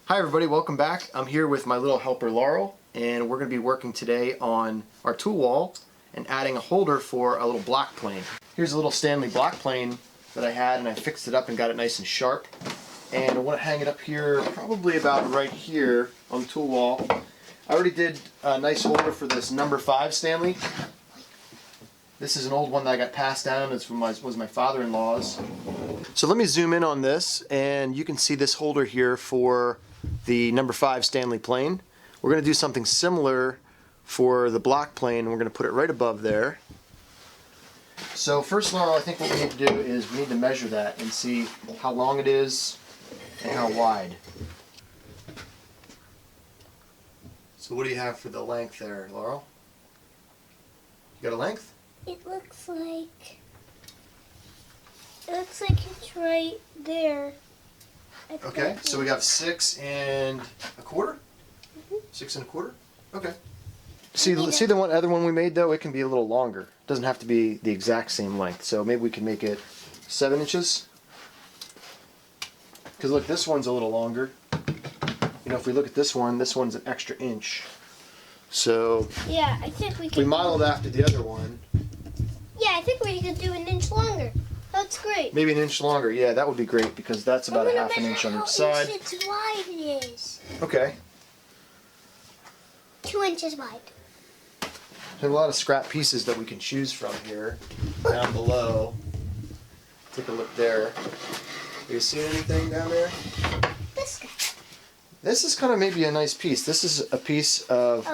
Hi everybody, welcome back. I'm here with my little helper Laurel, and we're going to be working today on our tool wall and adding a holder for a little block plane. Here's a little Stanley block plane that I had, and I fixed it up and got it nice and sharp. And I want to hang it up here, probably about right here on the tool wall. I already did a nice holder for this number 5 Stanley. This is an old one that I got passed down. It was my father-in-law's. So let me zoom in on this, and you can see this holder here for the number 5 Stanley plane. We're going to do something similar for the block plane, and we're going to put it right above there. So first, Laurel, I think what we need to do is we need to measure that and see how long it is and how wide. So what do you have for the length there, Laurel? You got a length? It looks like it's right there. Okay, so we got 6 1/4? Mm-hmm. 6 1/4? Okay. See the other one we made though? It can be a little longer. It doesn't have to be the exact same length. So maybe we can make it 7 inches. Because look, this one's a little longer. You know, if we look at this one's an extra inch. So yeah, I think we can. We modeled after the other one. Yeah, I think we could do an inch longer. That's great. Maybe an inch longer. Yeah, that would be great because that's about a half an inch on each side. It's wide it is. Okay. 2 inches wide. There's a lot of scrap pieces that we can choose from here. Down below. Take a look there. Have you seen anything down there? This guy. This is kind of maybe a nice piece. This is a piece of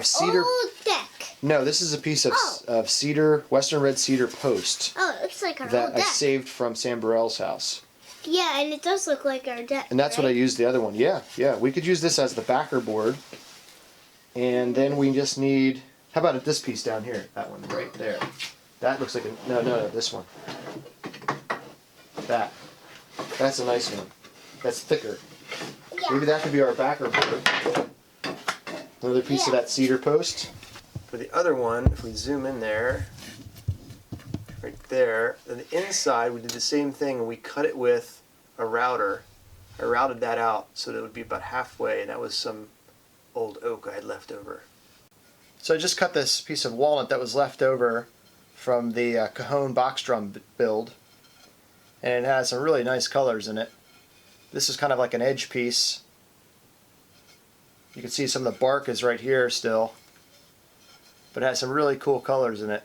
cedar. Old deck. No, this is a piece of cedar, western red cedar post. Oh, it looks like our that old deck. I saved from Sam Burrell's house. Yeah, and it does look like our deck. And that's right? what I used the other one. Yeah. We could use this as the backer board. And then we just need, how about this piece down here? That one right there. That looks like a, no, this one. That's a nice one. That's thicker. Yeah. Maybe that could be our backer board. Another piece of that cedar post. For the other one, if we zoom in there, right there, then the inside we did the same thing and we cut it with a router. I routed that out so that it would be about halfway, and that was some old oak I had left over. So I just cut this piece of walnut that was left over from the Cajon box drum build, and it has some really nice colors in it. This is kind of like an edge piece. You can see some of the bark is right here still, but it has some really cool colors in it.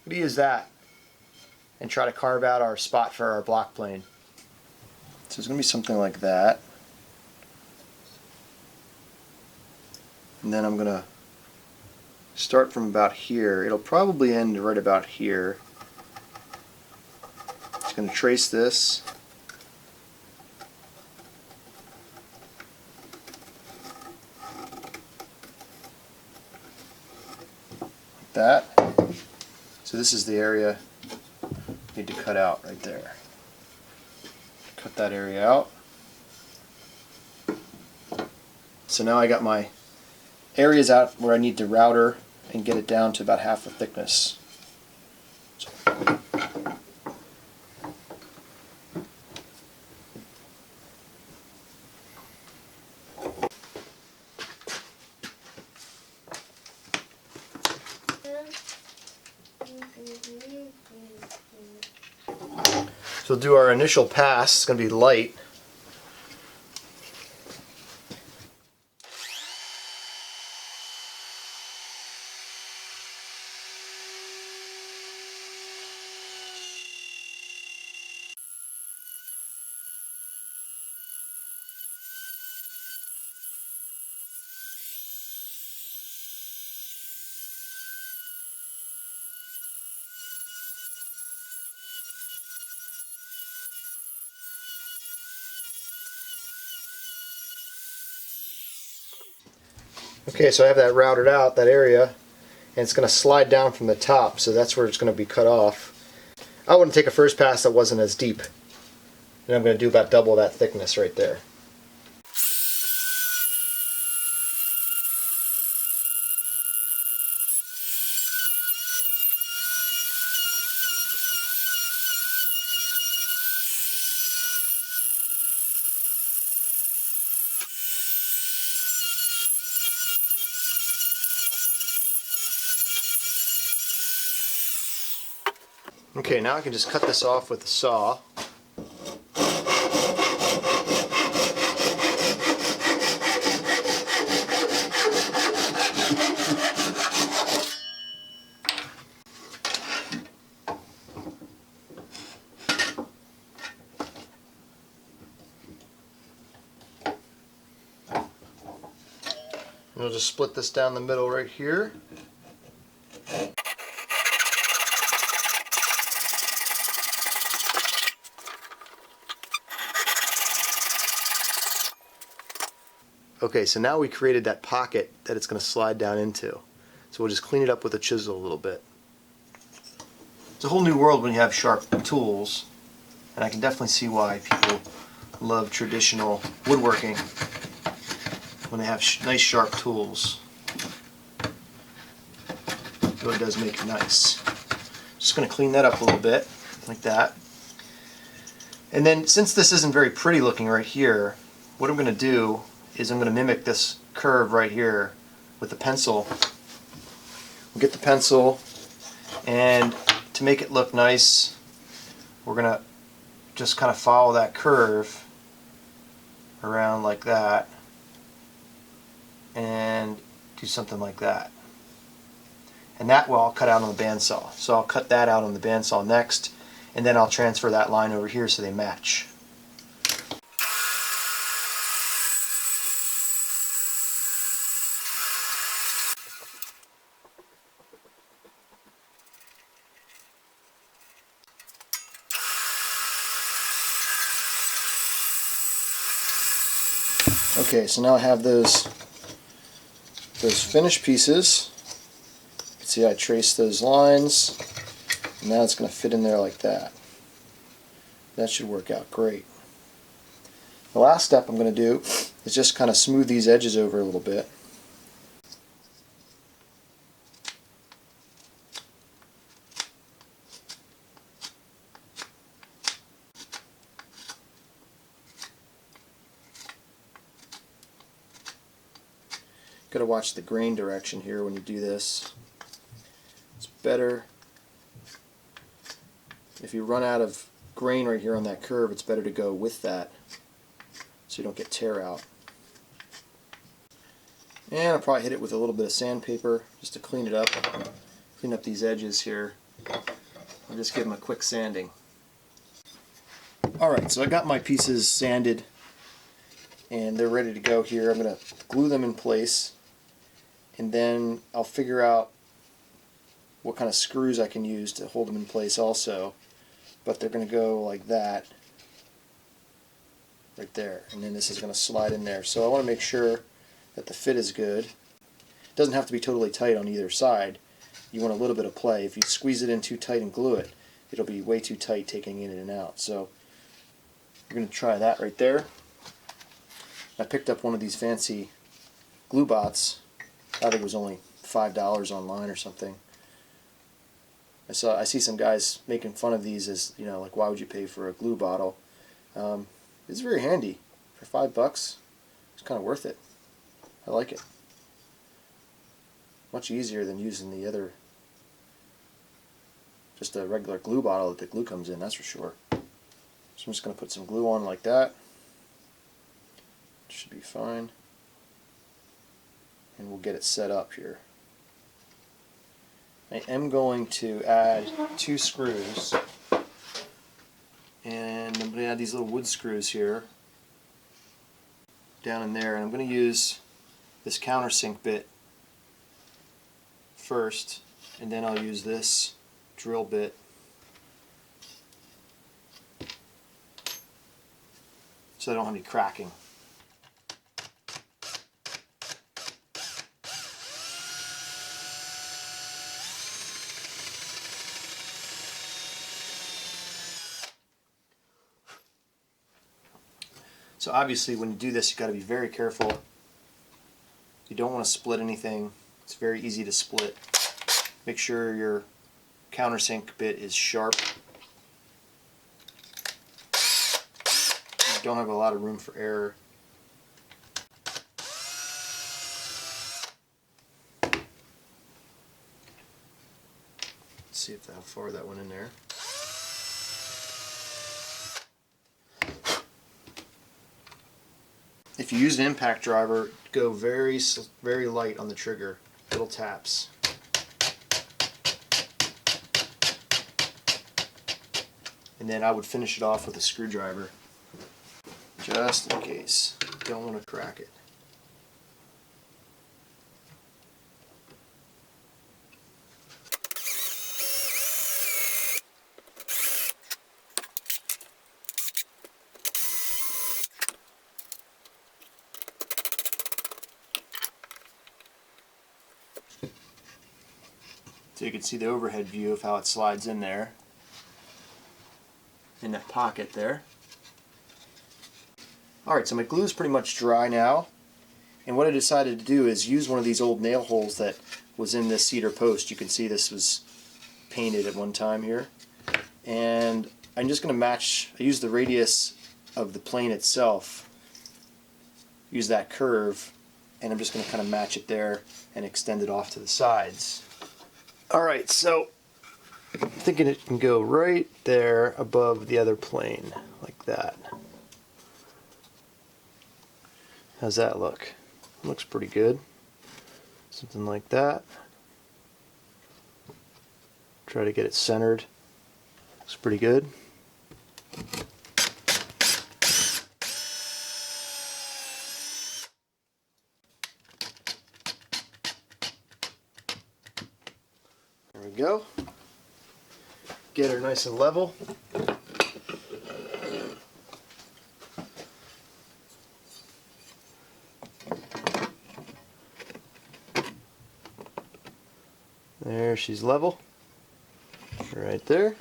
We're going to use that and try to carve out our spot for our block plane. So it's going to be something like that. And then I'm going to start from about here. It'll probably end right about here. Just going to trace this. That. So this is the area you need to cut out right there. Cut that area out. So now I got my areas out where I need to router and get it down to about half the thickness. So we'll do our initial pass. It's going to be light. Okay, so I have that routed out, that area, and it's going to slide down from the top, so that's where it's going to be cut off. I want to take a first pass that wasn't as deep, and I'm going to do about double that thickness right there. Okay, now I can just cut this off with a saw. And we'll just split this down the middle right here. Okay, so now we created that pocket that it's going to slide down into. So we'll just clean it up with a chisel a little bit. It's a whole new world when you have sharp tools, and I can definitely see why people love traditional woodworking when they have nice sharp tools. It really does make it nice. Just going to clean that up a little bit, like that. And then, since this isn't very pretty looking right here, what I'm going to do is I'm going to mimic this curve right here with a pencil. We'll get the pencil, and to make it look nice, we're going to just kind of follow that curve around like that and do something like that. And that will I'll cut out on the bandsaw. So I'll cut that out on the bandsaw next, and then I'll transfer that line over here so they match. Okay, so now I have those finished pieces. You can see I traced those lines, and now it's going to fit in there like that. That should work out great. The last step I'm going to do is just kind of smooth these edges over a little bit. Got to watch the grain direction here when you do this. It's better if you run out of grain right here on that curve, it's better to go with that so you don't get tear out. And I'll probably hit it with a little bit of sandpaper just to clean it up. Clean up these edges here. I'll just give them a quick sanding. Alright, so I got my pieces sanded and they're ready to go here. I'm going to glue them in place, and then I'll figure out what kind of screws I can use to hold them in place also. But they're going to go like that, right there, and then this is going to slide in there. So I want to make sure that the fit is good. It doesn't have to be totally tight on either side. You want a little bit of play. If you squeeze it in too tight and glue it, it'll be way too tight taking in and out. So we're going to try that right there. I picked up one of these fancy glue bots. I think it was only $5 online or something. I see some guys making fun of these as, you know, like, why would you pay for a glue bottle? It's very handy. For $5, it's kind of worth it. I like it. Much easier than using the other, just a regular glue bottle that the glue comes in, that's for sure. So I'm just going to put some glue on like that. Should be fine. And we'll get it set up here. I am going to add 2 screws, and I'm going to add these little wood screws here down in there, and I'm going to use this countersink bit first, and then I'll use this drill bit so I don't have any cracking. So obviously when you do this, you've got to be very careful. You don't want to split anything. It's very easy to split. Make sure your countersink bit is sharp. You don't have a lot of room for error. Let's see how far that went in there. if you use an impact driver, go very light on the trigger, little taps. And then I would finish it off with a screwdriver, just in case. Don't want to crack it. So you can see the overhead view of how it slides in there, in that pocket there. Alright, so my glue is pretty much dry now, and what I decided to do is use one of these old nail holes that was in this cedar post. You can see this was painted at one time here, and I'm just going to match, I use the radius of the plane itself, use that curve, and I'm just going to kind of match it there and extend it off to the sides. Alright, so I'm thinking it can go right there above the other plane, like that. How's that look? Looks pretty good. Something like that. Try to get it centered. Looks pretty good. There we go. Get her nice and level. There, she's level. Right there.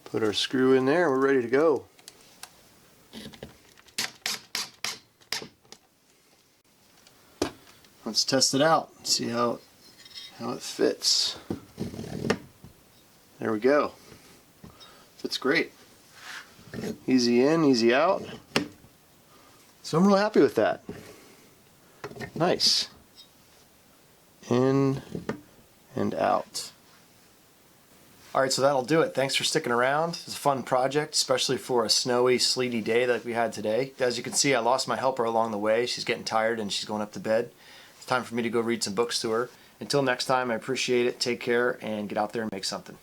Put our screw in there and we're ready to go. Let's test it out, see how it fits. There we go. Fits great. Easy in, easy out. So I'm really happy with that. Nice. In and out. Alright, so that'll do it. Thanks for sticking around. It's a fun project, especially for a snowy, sleety day like we had today. As you can see, I lost my helper along the way. She's getting tired and she's going up to bed. It's time for me to go read some books to her. Until next time, I appreciate it. Take care and get out there and make something.